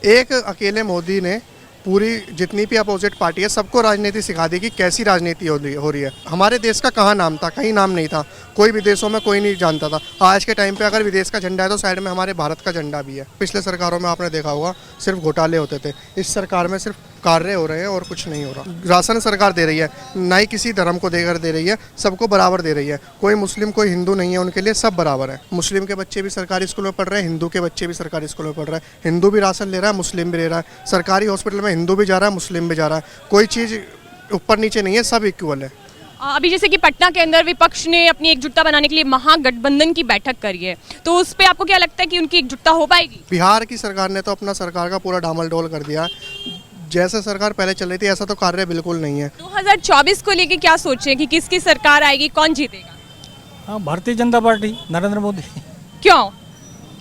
एक अकेले मोदी ने पूरी जितनी भी अपोजिट पार्टी है सबको राजनीति सिखा दी कि कैसी राजनीति हो रही है। हमारे देश का कहाँ नाम था, कहीं नाम नहीं था, कोई विदेशों में कोई नहीं जानता था। आज के टाइम पे अगर विदेश का झंडा है तो साइड में हमारे भारत का झंडा भी है। पिछले सरकारों में आपने देखा होगा सिर्फ घोटाले होते थे, इस सरकार में सिर्फ कार्य हो रहे हैं और कुछ नहीं हो रहा। राशन सरकार दे रही है, ना ही किसी धर्म को देकर दे रही है, सबको बराबर दे रही है। कोई मुस्लिम कोई हिंदू नहीं है, उनके लिए सब बराबर है। मुस्लिम के बच्चे भी सरकारी स्कूल में पढ़ रहे हैं, हिंदू के बच्चे भी सरकारी स्कूल में पढ़ रहे हैं। हिंदू भी राशन ले रहा है, मुस्लिम भी ले रहा है। सरकारी हॉस्पिटल में हिंदू भी जा रहा है, मुस्लिम भी जा रहा है। कोई चीज़ ऊपर नीचे नहीं है, सब इक्वल है। अभी जैसे कि पटना के अंदर विपक्ष ने अपनी एकजुटता बनाने के लिए महागठबंधन की बैठक करी है, तो उस पे आपको क्या लगता है कि उनकी एकजुटता हो पाएगी? बिहार की सरकार ने तो अपना सरकार का पूरा डामाडोल कर दिया। जैसे सरकार पहले चल रही थी ऐसा तो कार्य बिल्कुल नहीं है। 2024 को लेके क्या सोचे कि किसकी सरकार आएगी, कौन जीतेगा? हाँ, भारतीय जनता पार्टी, नरेंद्र मोदी। क्यों?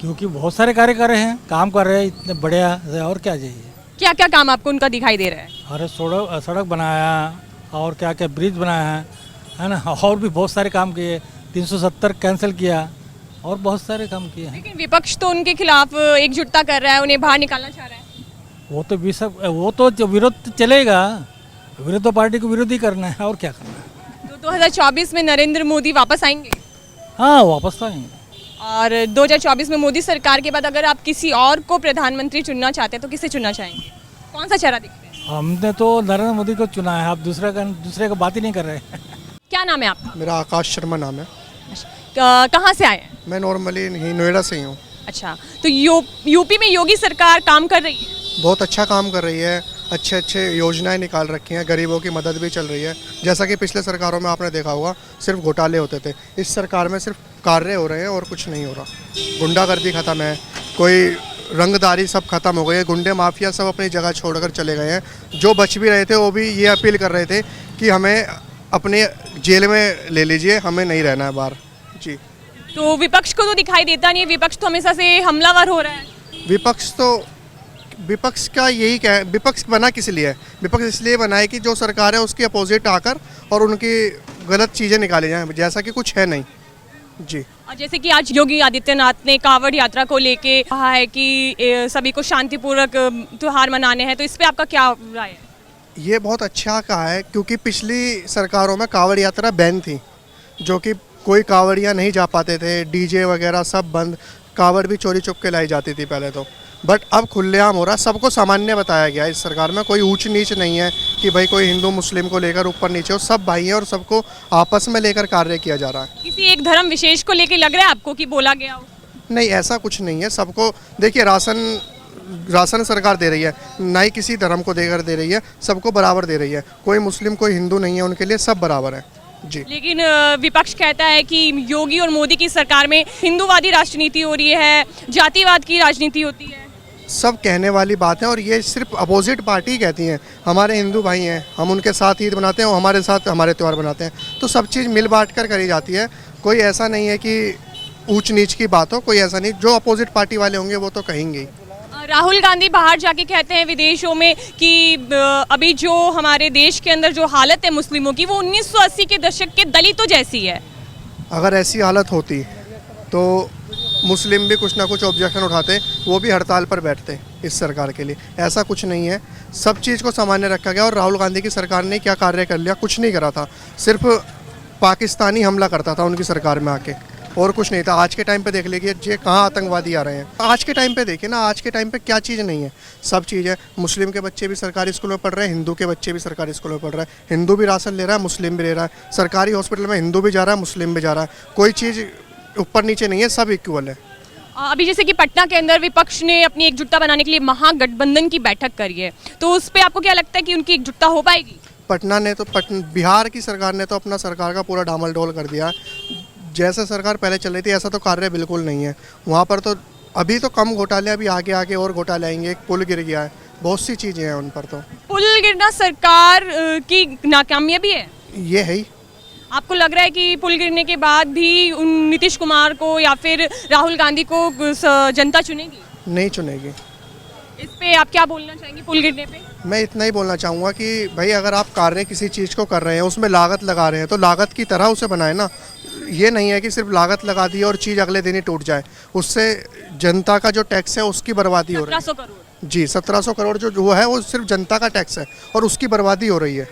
क्योंकि बहुत सारे कार्य कर रहे हैं, काम कर रहे हैं इतने बढ़िया, और क्या चाहिए। क्या क्या काम आपको उनका दिखाई दे रहा है? अरे सड़क बनाया और क्या क्या ब्रिज बनाया है ना, और भी बहुत सारे काम किए। 370 कैंसिल किया और बहुत सारे काम किए हैं। लेकिन विपक्ष तो उनके खिलाफ एकजुटता कर रहा है, उन्हें बाहर निकालना चाह रहा है। वो तो जो विरोध चलेगा, विरोध पार्टी को विरोधी करना है और क्या करना है। तो 2024 में नरेंद्र मोदी वापस आएंगे? हाँ, वापस तो आएंगे। और 2024 में मोदी सरकार के बाद अगर आप किसी और को प्रधानमंत्री चुनना चाहते हैं तो किसे चुनना चाहेंगे? कौन सा चेहरा दिखता है? हमने तो नरेंद्र मोदी को चुना है, आप दूसरे का बात ही नहीं कर रहे हैं। क्या नाम है आपका? मेरा आकाश शर्मा नाम है। कहाँ से आए हैं? मैं नॉर्मली नोएडा से ही हूँ। अच्छा, तो यूपी में योगी सरकार काम कर रही है? बहुत अच्छा काम कर रही है, अच्छे अच्छे योजनाएं निकाल रखी हैं, गरीबों की मदद भी चल रही है। जैसा कि पिछले सरकारों में आपने देखा होगा सिर्फ घोटाले होते थे, इस सरकार में सिर्फ कार्य हो रहे हैं और कुछ नहीं हो रहा। गुंडागर्दी ख़त्म है, कोई रंगदारी सब खत्म हो गई है, गुंडे माफिया सब अपनी जगह छोड़कर चले गए हैं। जो बच भी रहे थे वो भी ये अपील कर रहे थे कि हमें अपने जेल में ले लीजिए, हमें नहीं रहना है बाहर। जी, तो विपक्ष को तो दिखाई देता नहीं है, विपक्ष तो हमेशा से हमलावर हो रहा है। विपक्ष का यही क्या है, विपक्ष बना किस लिए है? विपक्ष इसलिए बना है कि जो सरकार है उसकी अपोजिट आकर और उनकी गलत चीज़ें निकाली जाएं, जैसा कि कुछ है नहीं। जी, और जैसे कि आज योगी आदित्यनाथ ने कांवड़ यात्रा को लेके कहा है कि सभी को शांतिपूर्वक त्योहार मनाने हैं, तो इस पे आपका क्या राय है? ये बहुत अच्छा कहा है, क्योंकि पिछली सरकारों में कांवड़ यात्रा बैन थी, जो कि कोई कांवड़ियाँ नहीं जा पाते थे, डीजे वगैरह सब बंद, कांवड़ भी चोरी चुप के लाई जाती थी पहले तो। बट अब खुलेआम हो रहा, सबको सामान्य बताया गया इस सरकार में। कोई ऊंच नीच नहीं है कि भाई कोई हिंदू मुस्लिम को लेकर ऊपर नीचे हो, सब भाई हैं और सबको आपस में लेकर कार्य किया जा रहा है। किसी एक धर्म विशेष को लेके लग रहा है आपको कि बोला गया हो? नहीं, ऐसा कुछ नहीं है। सबको देखिए, राशन सरकार दे रही है, ना ही किसी धर्म को देकर दे रही है, सबको बराबर दे रही है। कोई मुस्लिम कोई हिंदू नहीं है, उनके लिए सब बराबर है। जी, लेकिन विपक्ष कहता है कि योगी और मोदी की सरकार में हिंदूवादी राजनीति हो रही है, जातिवाद की राजनीति होती है। सब कहने वाली बात है और ये सिर्फ अपोजिट पार्टी कहती हैं। हमारे हिंदू भाई हैं, हम उनके साथ ईद मनाते हैं और हमारे साथ हमारे त्यौहार मनाते हैं, तो सब चीज़ मिल बांट कर करी जाती है। कोई ऐसा नहीं है कि ऊंच नीच की बात हो, कोई ऐसा नहीं। जो अपोजिट पार्टी वाले होंगे वो तो कहेंगे ही। राहुल गांधी बाहर जाके कहते हैं विदेशों में कि अभी जो हमारे देश के अंदर जो हालत है मुस्लिमों की, वो 1980 के दशक के दलितों जैसी है। अगर ऐसी हालत होती तो मुस्लिम भी कुछ ना कुछ ऑब्जेक्शन उठाते, वो भी हड़ताल पर बैठते इस सरकार के लिए। ऐसा कुछ नहीं है, सब चीज़ को सामान्य रखा गया। और राहुल गांधी की सरकार ने क्या कार्य कर लिया? कुछ नहीं करा था, सिर्फ पाकिस्तानी हमला करता था उनकी सरकार में आके, और कुछ नहीं था। आज के टाइम पे देख लीजिए जे कहाँ आतंकवादी आ रहे हैं। आज के टाइम पे देखिए ना, आज के टाइम पे क्या चीज़ नहीं है, सब चीज़ है। मुस्लिम के बच्चे भी सरकारी स्कूल में पढ़ रहे हैं, हिंदू के बच्चे भी सरकारी स्कूल में पढ़ रहे हैं। हिंदू भी राशन ले रहा है, मुस्लिम भी ले रहा है। सरकारी हॉस्पिटल में हिंदू भी जा रहा है, मुस्लिम भी जा रहा है। कोई चीज़ ऊपर नीचे नहीं है, सब इक्वल है। अभी जैसे कि पटना के अंदर विपक्ष ने अपनी एकजुटता बनाने के लिए महागठबंधन की बैठक करी है, तो उस पे आपको क्या लगता है कि उनकी एकजुटता हो पाएगी? बिहार की सरकार ने तो अपना सरकार का पूरा डामाडोल कर दिया। जैसे सरकार पहले चल रही थी ऐसा तो कार्य बिल्कुल नहीं है वहाँ पर। तो अभी तो कम घोटाले, अभी आगे आगे और घोटाले आएंगे। एक पुल गिर गया है, बहुत सी चीज़ें हैं उन पर। तो पुल गिरना सरकार की नाकामयाबी है, ये है ही। आपको लग रहा है कि पुल गिरने के बाद भी नीतीश कुमार को या फिर राहुल गांधी को जनता चुनेगी? नहीं चुनेगी। इस पे आप क्या बोलना चाहेंगे पुल गिरने पे? मैं इतना ही बोलना चाहूँगा कि भाई अगर आप कार्य किसी चीज़ को कर रहे हैं, उसमें लागत लगा रहे हैं, तो लागत की तरह उसे बनाए ना। ये नहीं है कि सिर्फ लागत लगा दी और चीज़ अगले दिन ही टूट जाए। उससे जनता का जो टैक्स है उसकी बर्बादी हो रही है। 1700 करोड़ जी 1700 करोड़ जो है वो सिर्फ जनता का टैक्स है और उसकी बर्बादी हो रही है।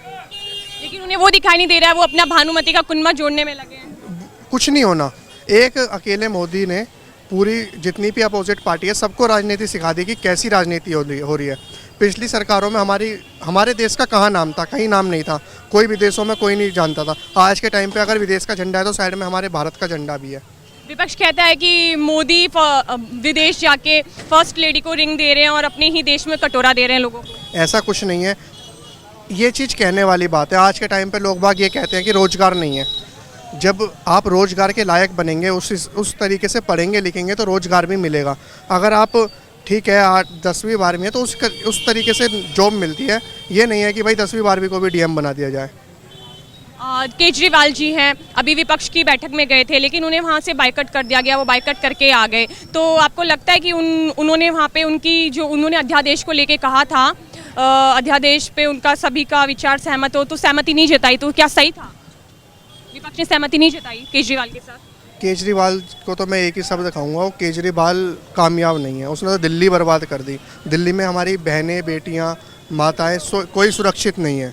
लेकिन उन्हें वो दिखाई नहीं दे रहा है, वो अपना भानुमति का कुनबा जोड़ने में लगे हैं। कुछ नहीं होना। एक अकेले मोदी ने पूरी जितनी भी अपोजिट पार्टी है सबको राजनीति सिखा दी कि कैसी राजनीति हो रही है। पिछली सरकारों में हमारे देश का कहाँ नाम था, कहीं नाम नहीं था। कोई विदेशों में कोई नहीं जानता था। आज के टाइम पे अगर विदेश का झंडा है तो साइड में हमारे भारत का झंडा भी है। विपक्ष कहता है कि मोदी विदेश जाके फर्स्ट लेडी को रिंग दे रहे हैं और अपने ही देश में कटोरा दे रहे हैं लोगों को। ऐसा कुछ नहीं है, ये चीज़ कहने वाली बात है। आज के टाइम पे लोग बाग ये कहते हैं कि रोज़गार नहीं है। जब आप रोज़गार के लायक बनेंगे, उस तरीके से पढ़ेंगे लिखेंगे तो रोज़गार भी मिलेगा। अगर आप ठीक है 10वीं 12वीं है तो उस तरीके से जॉब मिलती है। ये नहीं है कि भाई 10वीं 12वीं को भी डीएम बना दिया जाए। केजरीवाल जी हैं, अभी विपक्ष की बैठक में गए थे लेकिन उन्हें वहाँ से बाइकआउट कर दिया गया, वो बाइकआउट करके आ गए। तो आपको लगता है कि उन्होंने वहाँ पे उनकी जो उन्होंने अध्यादेश को लेके कहा था, अध्यादेश पे उनका सभी का विचार सहमत हो, तो सहमति नहीं जताई, तो क्या सही था? विपक्ष ने सहमति नहीं जताई केजरीवाल के साथ। केजरीवाल को तो मैं एक ही शब्द कहूँगा, वो केजरीवाल कामयाब नहीं है। उसने तो दिल्ली बर्बाद कर दी। दिल्ली में हमारी बहनें बेटियाँ माताएं कोई सुरक्षित नहीं है।